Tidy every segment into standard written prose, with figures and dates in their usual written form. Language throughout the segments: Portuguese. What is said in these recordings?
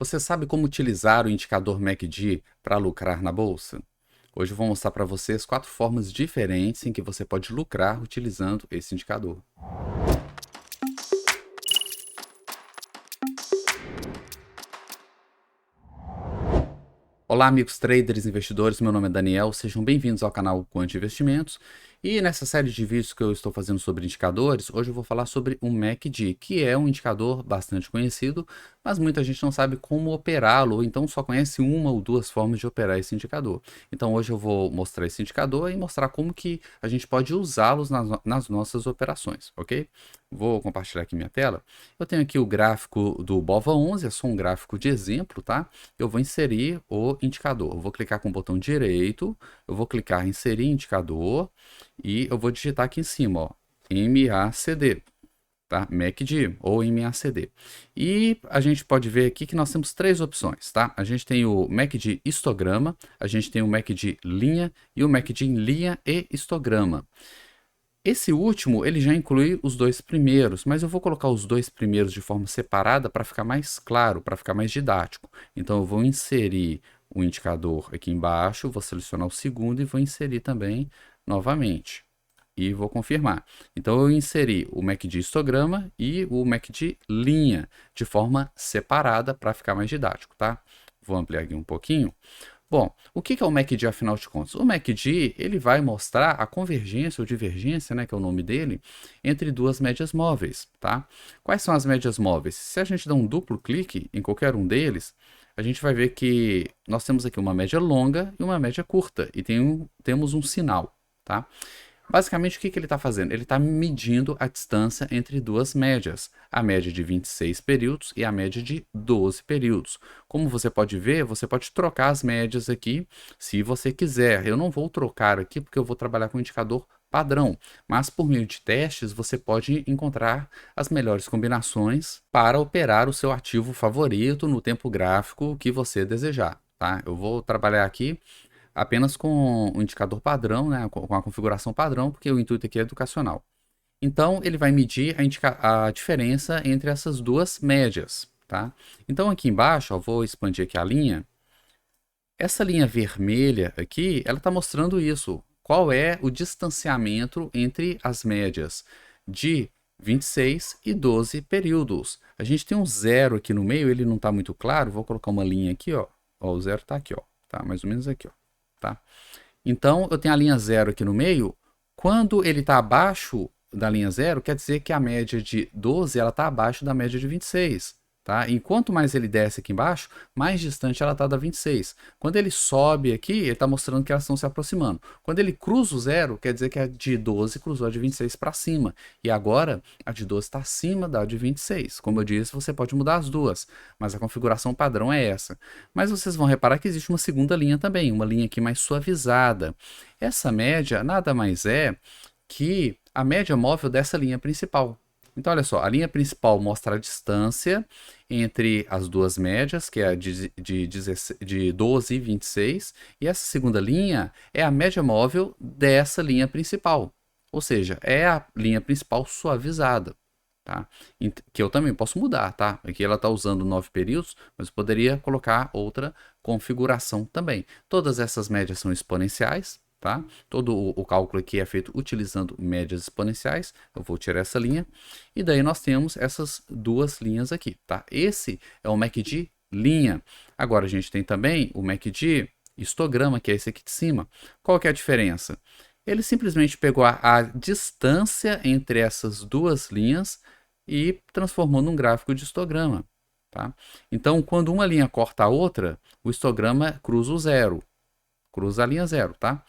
Você sabe como utilizar o indicador MACD para lucrar na bolsa? Hoje eu vou mostrar para vocês 4 formas diferentes em que você pode lucrar utilizando esse indicador. Olá, amigos traders, investidores, meu nome é Daniel, sejam bem-vindos ao canal Quant Investimentos. E nessa série de vídeos que eu estou fazendo sobre indicadores, hoje eu vou falar sobre o MACD, que é um indicador bastante conhecido, mas muita gente não sabe como operá-lo, ou então só conhece uma ou duas formas de operar esse indicador. Então hoje eu vou mostrar esse indicador e mostrar como que a gente pode usá-los nas nossas operações, ok? Vou compartilhar aqui minha tela. Eu tenho aqui o gráfico do BOVA11, é só um gráfico de exemplo, tá? Eu vou inserir o indicador. Eu vou clicar com o botão direito, eu vou clicar em inserir indicador e eu vou digitar aqui em cima, ó, MACD, tá? MACD ou MACD. E a gente pode ver aqui que nós temos 3 opções, tá? A gente tem o MACD histograma, a gente tem o MACD linha e o MACD em linha e histograma. Esse último, ele já inclui os 2 primeiros, mas eu vou colocar os 2 primeiros de forma separada para ficar mais claro, para ficar mais didático. Então eu vou inserir o indicador aqui embaixo, vou selecionar o segundo e vou inserir também novamente. E vou confirmar. Então eu inseri o MACD histograma e o MACD linha de forma separada para ficar mais didático, tá? Vou ampliar aqui um pouquinho. Bom, o que é o MACD afinal de contas? O MACD ele vai mostrar a convergência ou divergência, né, que é o nome dele, entre duas médias móveis, tá? Quais são as médias móveis? Se a gente dá um duplo clique em qualquer um deles, a gente vai ver que nós temos aqui uma média longa e uma média curta, e temos um sinal, tá? Basicamente, o que ele está fazendo? Ele está medindo a distância entre duas médias, a média de 26 períodos e a média de 12 períodos. Como você pode ver, você pode trocar as médias aqui se você quiser. Eu não vou trocar aqui porque eu vou trabalhar com o indicador padrão, mas por meio de testes você pode encontrar as melhores combinações para operar o seu ativo favorito no tempo gráfico que você desejar, tá? Eu vou trabalhar aqui apenas com o indicador padrão, né, com a configuração padrão, porque o intuito aqui é educacional. Então, ele vai medir a diferença entre essas duas médias, tá? Então, aqui embaixo, ó, vou expandir aqui a linha. Essa linha vermelha aqui, ela está mostrando isso. Qual é o distanciamento entre as médias de 26 e 12 períodos. A gente tem um zero aqui no meio, ele não está muito claro. Vou colocar uma linha aqui, ó. Ó, o zero está aqui, ó. Tá mais ou menos aqui, ó. Tá? Então, eu tenho a linha zero aqui no meio. Quando ele está abaixo da linha zero, quer dizer que a média de 12 está abaixo da média de 26. Tá? Enquanto mais ele desce aqui embaixo, mais distante ela está da 26. Quando ele sobe aqui, ele está mostrando que elas estão se aproximando. Quando ele cruza o zero, quer dizer que a de 12 cruzou a de 26 para cima. E agora, a de 12 está acima da de 26. Como eu disse, você pode mudar as duas, mas a configuração padrão é essa. Mas vocês vão reparar que existe uma segunda linha também, uma linha aqui mais suavizada. Essa média nada mais é que a média móvel dessa linha principal. Então, olha só, a linha principal mostra a distância entre as duas médias, que é a de 12 e 26, e essa segunda linha é a média móvel dessa linha principal, ou seja, é a linha principal suavizada, tá? Que eu também posso mudar, tá? Aqui ela está usando 9 períodos, mas eu poderia colocar outra configuração também. Todas essas médias são exponenciais, tá? Todo o cálculo aqui é feito utilizando médias exponenciais. Eu vou tirar essa linha. E daí nós temos essas duas linhas aqui, tá? Esse é o MACD linha. Agora a gente tem também o MACD histograma, que é esse aqui de cima. Qual que é a diferença? Ele simplesmente pegou a distância entre essas duas linhas e transformou num gráfico de histograma, tá? Então, quando uma linha corta a outra, o histograma cruza o zero. Cruza a linha zero, tá?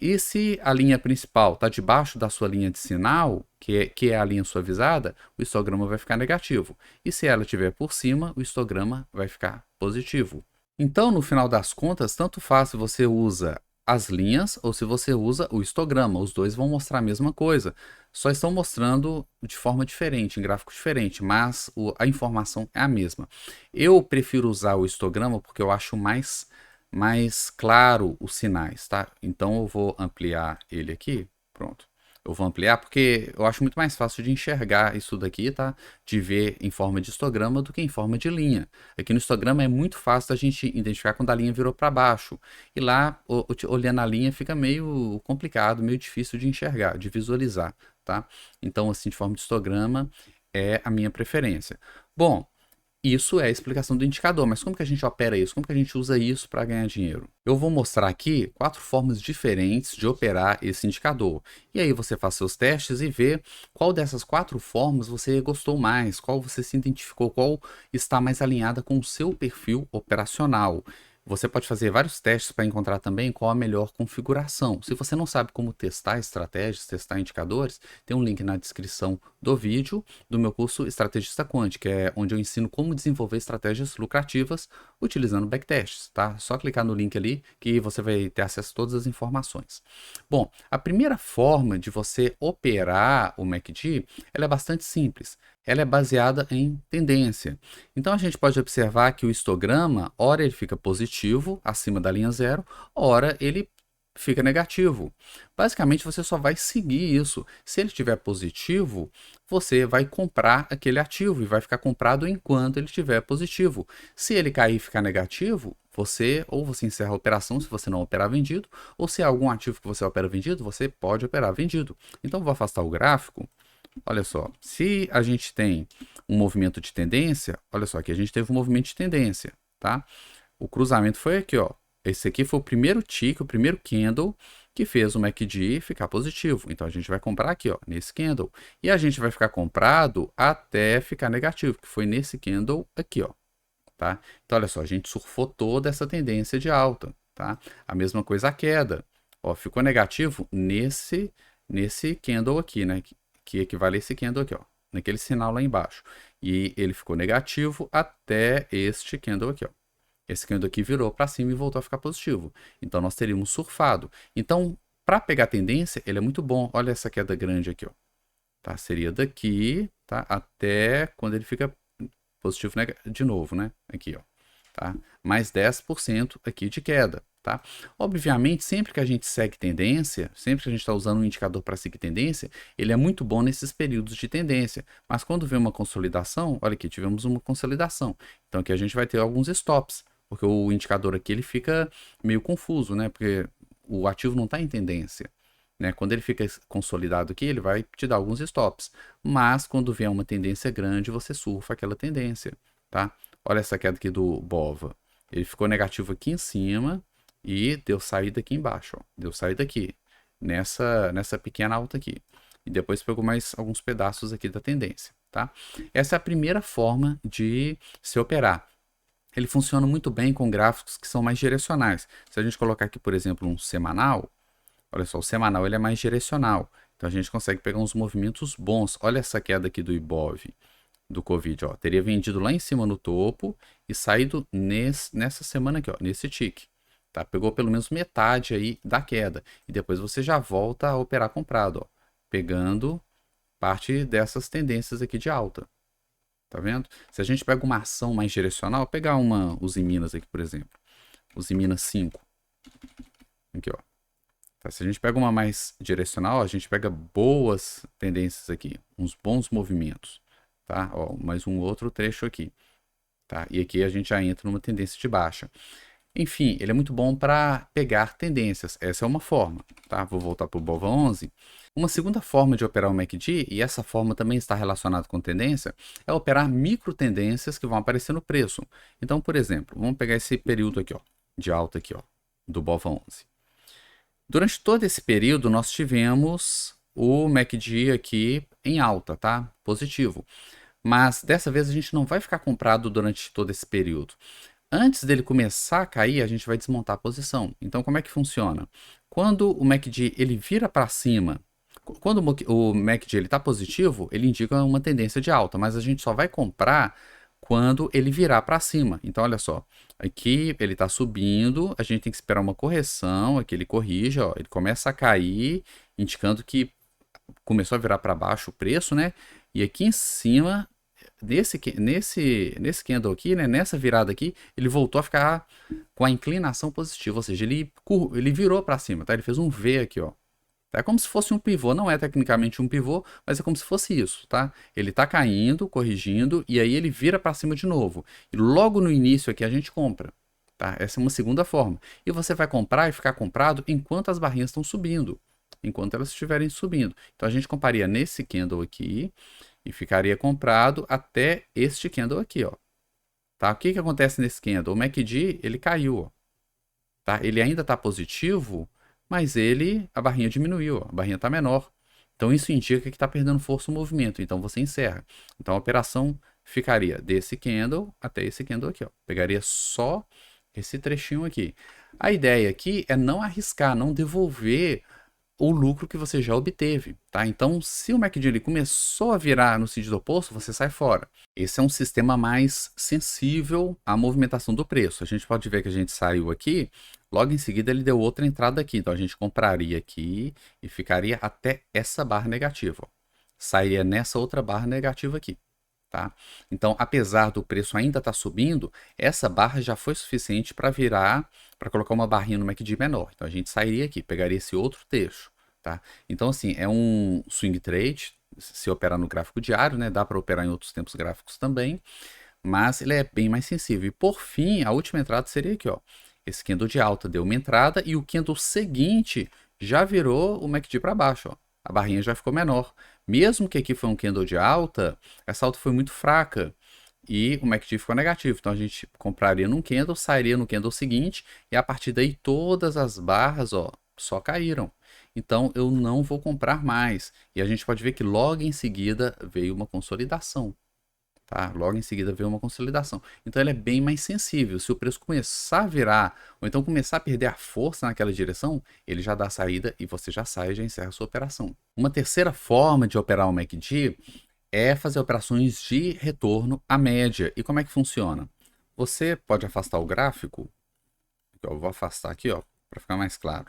E se a linha principal está debaixo da sua linha de sinal, que é a linha suavizada, o histograma vai ficar negativo. E se ela estiver por cima, o histograma vai ficar positivo. Então, no final das contas, tanto faz se você usa as linhas ou se você usa o histograma. Os dois vão mostrar a mesma coisa. Só estão mostrando de forma diferente, em gráfico diferente, mas a informação é a mesma. Eu prefiro usar o histograma porque eu acho mais claro os sinais, tá? Então eu vou ampliar ele aqui, pronto. eu vou ampliar porque eu acho muito mais fácil de enxergar isso daqui, tá? De ver em forma de histograma do que em forma de linha. Aqui no histograma é muito fácil da gente identificar quando a linha virou para baixo. E lá, olhando a linha, fica meio complicado, meio difícil de enxergar, de visualizar, tá? Então, assim, de forma de histograma é a minha preferência. Bom, isso é a explicação do indicador, mas como que a gente opera isso? Como que a gente usa isso para ganhar dinheiro? Eu vou mostrar aqui 4 formas diferentes de operar esse indicador. E aí você faz seus testes e vê qual dessas 4 formas você gostou mais, qual você se identificou, qual está mais alinhada com o seu perfil operacional. Você pode fazer vários testes para encontrar também qual a melhor configuração. Se você não sabe como testar estratégias, testar indicadores, tem um link na descrição do vídeo do meu curso Estrategista Quant, que é onde eu ensino como desenvolver estratégias lucrativas utilizando backtests, tá? Só clicar no link ali que você vai ter acesso a todas as informações. Bom, a primeira forma de você operar o MACD, ela é bastante simples. Ela é baseada em tendência. Então a gente pode observar que o histograma, ora ele fica positivo, acima da linha zero, ora ele fica negativo. Basicamente você só vai seguir isso. Se ele estiver positivo, você vai comprar aquele ativo e vai ficar comprado enquanto ele estiver positivo. Se ele cair e ficar negativo, você encerra a operação se você não operar vendido, ou se é algum ativo que você opera vendido, você pode operar vendido. Então vou afastar o gráfico. Olha só, se a gente tem um movimento de tendência, olha só, aqui a gente teve um movimento de tendência, tá? O cruzamento foi aqui, ó. Esse aqui foi o primeiro tick, o primeiro candle que fez o MACD ficar positivo. Então a gente vai comprar aqui, ó, nesse candle. E a gente vai ficar comprado até ficar negativo, que foi nesse candle aqui, ó, tá? Então olha só, a gente surfou toda essa tendência de alta, tá? A mesma coisa a queda. Ó, ficou negativo nesse candle aqui, né? Que equivale a esse candle aqui, ó, naquele sinal lá embaixo. E ele ficou negativo até este candle aqui, ó. Esse candle aqui virou para cima e voltou a ficar positivo. Então nós teríamos surfado. Então, para pegar tendência, ele é muito bom. Olha essa queda grande aqui, ó. Tá? Seria daqui, tá? Até quando ele fica positivo de novo, né? Aqui, ó. Tá? Mais 10% aqui de queda. Tá? Obviamente, sempre que a gente segue tendência, sempre que a gente está usando um indicador para seguir tendência, ele é muito bom nesses períodos de tendência. Mas quando vem uma consolidação, olha aqui, tivemos uma consolidação. Então aqui a gente vai ter alguns stops, porque o indicador aqui ele fica meio confuso, né? Porque o ativo não está em tendência. Né? Quando ele fica consolidado aqui, ele vai te dar alguns stops. Mas quando vier uma tendência grande, você surfa aquela tendência. Tá? Olha essa queda aqui do BOVA. Ele ficou negativo aqui em cima e deu saída aqui embaixo. Ó. Deu saída aqui, nessa pequena alta aqui. E depois pegou mais alguns pedaços aqui da tendência. Tá? Essa é a primeira forma de se operar. Ele funciona muito bem com gráficos que são mais direcionais. Se a gente colocar aqui, por exemplo, um semanal, olha só, o semanal ele é mais direcional. Então a gente consegue pegar uns movimentos bons. Olha essa queda aqui do IBOV, do Covid, ó. Teria vendido lá em cima no topo e saído nessa semana aqui, ó, nesse tick. Tá? Pegou pelo menos metade aí da queda. E depois você já volta a operar comprado, ó, pegando parte dessas tendências aqui de alta. Tá vendo? Se a gente pega uma ação mais direcional, pegar uma Usiminas aqui, por exemplo. Usiminas 5. Aqui, ó. Tá? Se a gente pega uma mais direcional, a gente pega boas tendências aqui. Uns bons movimentos. Tá? Ó, mais um outro trecho aqui. Tá? E aqui a gente já entra numa tendência de baixa. Enfim, ele é muito bom para pegar tendências. Essa é uma forma. Tá? Vou voltar para o BOVA11. Uma segunda forma de operar o MACD, e essa forma também está relacionada com tendência, é operar micro tendências que vão aparecer no preço. Então, por exemplo, vamos pegar esse período aqui, ó, de alta aqui, ó, do BOVA11. Durante todo esse período, nós tivemos o MACD aqui em alta, tá? Positivo. Mas dessa vez a gente não vai ficar comprado durante todo esse período. Antes dele começar a cair, a gente vai desmontar a posição. Então, como é que funciona? Quando o MACD ele vira para cima, quando o MACD está positivo, ele indica uma tendência de alta, mas a gente só vai comprar quando ele virar para cima. Então, olha só, aqui ele está subindo, a gente tem que esperar uma correção, aqui ele corrige, ó, ele começa a cair, indicando que começou a virar para baixo o preço, né? E aqui em cima, nesse candle aqui, né, nessa virada aqui, ele voltou a ficar com a inclinação positiva, ou seja, ele virou para cima, tá? Ele fez um V aqui, ó. É como se fosse um pivô, não é tecnicamente um pivô, mas é como se fosse isso, tá? Ele tá caindo, corrigindo, e aí ele vira para cima de novo. E logo no início aqui a gente compra, tá? Essa é uma segunda forma. E você vai comprar e ficar comprado enquanto as barrinhas estão subindo, enquanto elas estiverem subindo. Então a gente compraria nesse candle aqui e ficaria comprado até este candle aqui, ó. Tá? O que que acontece nesse candle? O MACD, ele caiu, ó. Tá? Ele ainda está positivo, mas a barrinha diminuiu, a barrinha está menor. Então isso indica que está perdendo força o movimento, então você encerra. Então a operação ficaria desse candle até esse candle aqui, ó. Pegaria só esse trechinho aqui. A ideia aqui é não arriscar, não devolver o lucro que você já obteve, tá? Então, se o MACD ele começou a virar no sentido oposto, você sai fora. Esse é um sistema mais sensível à movimentação do preço. A gente pode ver que a gente saiu aqui, logo em seguida ele deu outra entrada aqui. Então, a gente compraria aqui e ficaria até essa barra negativa, ó. Sairia nessa outra barra negativa aqui. Tá? Então, apesar do preço ainda estar subindo, essa barra já foi suficiente para virar, para colocar uma barrinha no MACD menor. Então, a gente sairia aqui, pegaria esse outro trecho. Tá? Então, assim, é um swing trade, se operar no gráfico diário, né? Dá para operar em outros tempos gráficos também, mas ele é bem mais sensível. E, por fim, a última entrada seria aqui, ó. Esse candle de alta deu uma entrada e o candle seguinte já virou o MACD para baixo, ó. A barrinha já ficou menor. Mesmo que aqui foi um candle de alta, essa alta foi muito fraca e o MACD ficou negativo. Então a gente compraria num candle, sairia no candle seguinte e a partir daí todas as barras, ó, só caíram. Então eu não vou comprar mais. E a gente pode ver que logo em seguida veio uma consolidação. Tá? Logo em seguida veio uma consolidação. Então ele é bem mais sensível. Se o preço começar a virar, ou então começar a perder a força naquela direção, ele já dá a saída e você já sai e já encerra a sua operação. Uma terceira forma de operar o MACD é fazer operações de retorno à média. E como é que funciona? Você pode afastar o gráfico. Eu vou afastar aqui, ó, para ficar mais claro.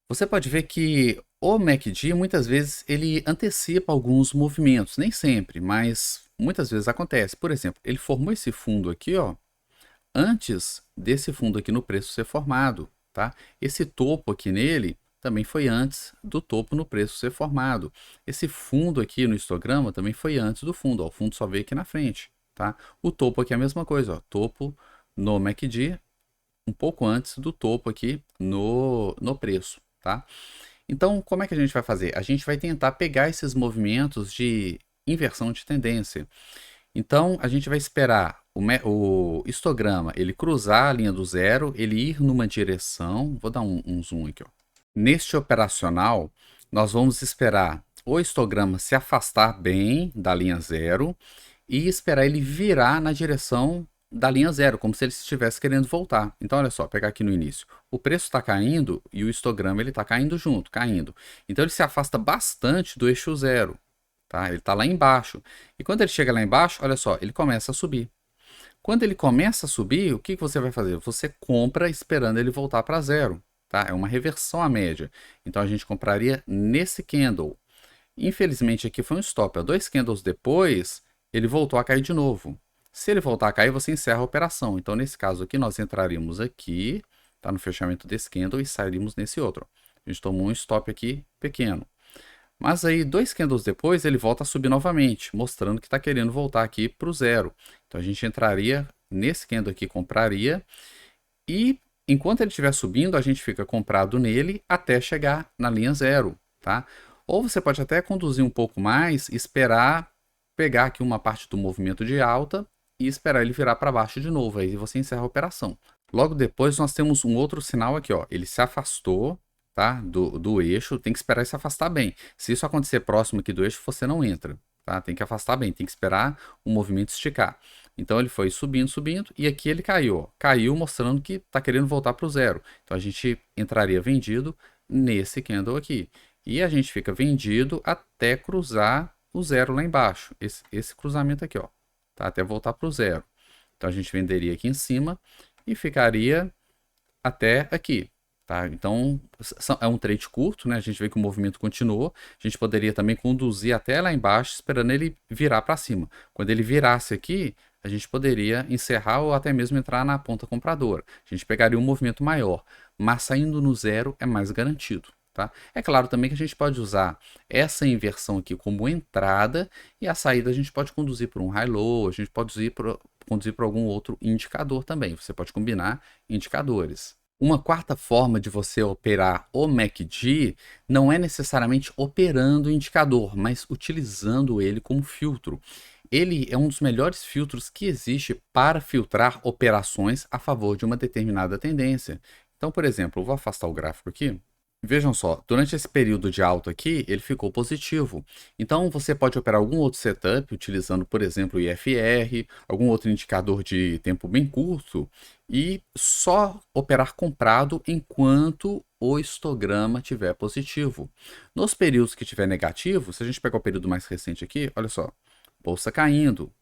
Você pode ver que o MACD muitas vezes ele antecipa alguns movimentos, nem sempre, mas muitas vezes acontece. Por exemplo, ele formou esse fundo aqui, ó, antes desse fundo aqui no preço ser formado, tá? Esse topo aqui nele também foi antes do topo no preço ser formado. Esse fundo aqui no histograma também foi antes do fundo, ó, o fundo só veio aqui na frente, tá? O topo aqui é a mesma coisa, ó, topo no MACD um pouco antes do topo aqui no preço, tá? Então, como é que a gente vai fazer? A gente vai tentar pegar esses movimentos de inversão de tendência. Então, a gente vai esperar o histograma ele cruzar a linha do zero, ele ir numa direção. Vou dar um zoom aqui, ó. Neste operacional, nós vamos esperar o histograma se afastar bem da linha zero e esperar ele virar na direção da linha zero, como se ele estivesse querendo voltar. Então, olha só, pegar aqui no início. O preço está caindo e o histograma ele está caindo junto, caindo. Então, ele se afasta bastante do eixo zero. Tá? Ele está lá embaixo. E quando ele chega lá embaixo, olha só, ele começa a subir. Quando ele começa a subir, o que você vai fazer? Você compra esperando ele voltar para zero. Tá? É uma reversão à média. Então, a gente compraria nesse candle. Infelizmente, aqui foi um stop. 2 candles depois, ele voltou a cair de novo. Se ele voltar a cair, você encerra a operação. Então, nesse caso aqui, nós entraríamos aqui, tá, no fechamento desse candle e sairíamos nesse outro. A gente tomou um stop aqui pequeno. Mas aí, 2 candles depois, ele volta a subir novamente, mostrando que está querendo voltar aqui para o zero. Então, a gente entraria nesse candle aqui, compraria. E, enquanto ele estiver subindo, a gente fica comprado nele até chegar na linha zero, tá? Ou você pode até conduzir um pouco mais, esperar pegar aqui uma parte do movimento de alta e esperar ele virar para baixo de novo, aí você encerra a operação. Logo depois nós temos um outro sinal aqui, ó, ele se afastou, tá, do eixo, tem que esperar ele se afastar bem. Se isso acontecer próximo aqui do eixo, você não entra, tá? Tem que afastar bem, tem que esperar o movimento esticar. Então ele foi subindo, subindo e aqui ele caiu, ó, caiu mostrando que está querendo voltar para o zero. Então a gente entraria vendido nesse candle aqui e a gente fica vendido até cruzar o zero lá embaixo, esse cruzamento aqui, ó, tá? Até voltar para o zero. Então a gente venderia aqui em cima e ficaria até aqui, tá? Então é um trade curto, né? A gente vê que o movimento continuou. A gente poderia também conduzir até lá embaixo, esperando ele virar para cima. Quando ele virasse aqui, a gente poderia encerrar ou até mesmo entrar na ponta compradora. A gente pegaria um movimento maior, mas saindo no zero é mais garantido. tá? É claro também que a gente pode usar essa inversão aqui como entrada e a saída a gente pode conduzir por um high-low, a gente pode conduzir por algum outro indicador também. Você pode combinar indicadores. Uma quarta forma de você operar o MACD não é necessariamente operando o indicador, mas utilizando ele como filtro. Ele é um dos melhores filtros que existe para filtrar operações a favor de uma determinada tendência. Então, por exemplo, eu vou afastar o gráfico aqui. Vejam só, durante esse período de alta aqui, ele ficou positivo. Então, você pode operar algum outro setup, utilizando, por exemplo, o IFR, algum outro indicador de tempo bem curto, e só operar comprado enquanto o histograma estiver positivo. Nos períodos que estiver negativo, se a gente pegar o período mais recente aqui, olha só, bolsa caindo.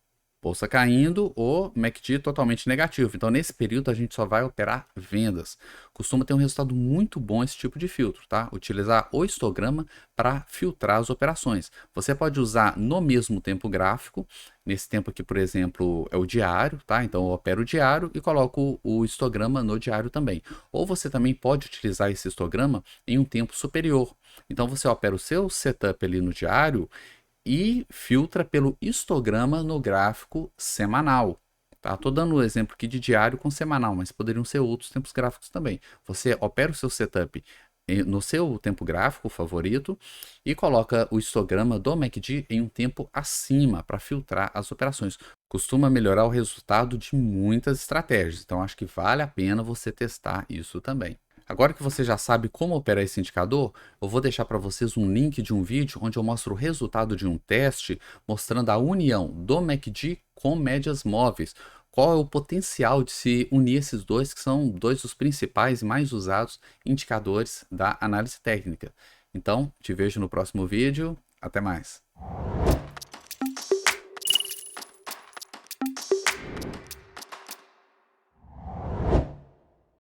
Bolsa caindo, o MACD totalmente negativo. Então, nesse período, a gente só vai operar vendas. Costuma ter um resultado muito bom esse tipo de filtro, tá? Utilizar o histograma para filtrar as operações. Você pode usar no mesmo tempo gráfico. Nesse tempo aqui, por exemplo, é o diário, tá? Então, eu opero o diário e coloco o histograma no diário também. Ou você também pode utilizar esse histograma em um tempo superior. Então, você opera o seu setup ali no diário e filtra pelo histograma no gráfico semanal. Tá? Tô dando um exemplo aqui de diário com semanal, mas poderiam ser outros tempos gráficos também. Você opera o seu setup no seu tempo gráfico favorito e coloca o histograma do MACD em um tempo acima para filtrar as operações. Costuma melhorar o resultado de muitas estratégias, então acho que vale a pena você testar isso também. Agora que você já sabe como operar esse indicador, eu vou deixar para vocês um link de um vídeo onde eu mostro o resultado de um teste mostrando a união do MACD com médias móveis. Qual é o potencial de se unir esses dois, que são dois dos principais e mais usados indicadores da análise técnica. Então, te vejo no próximo vídeo. Até mais.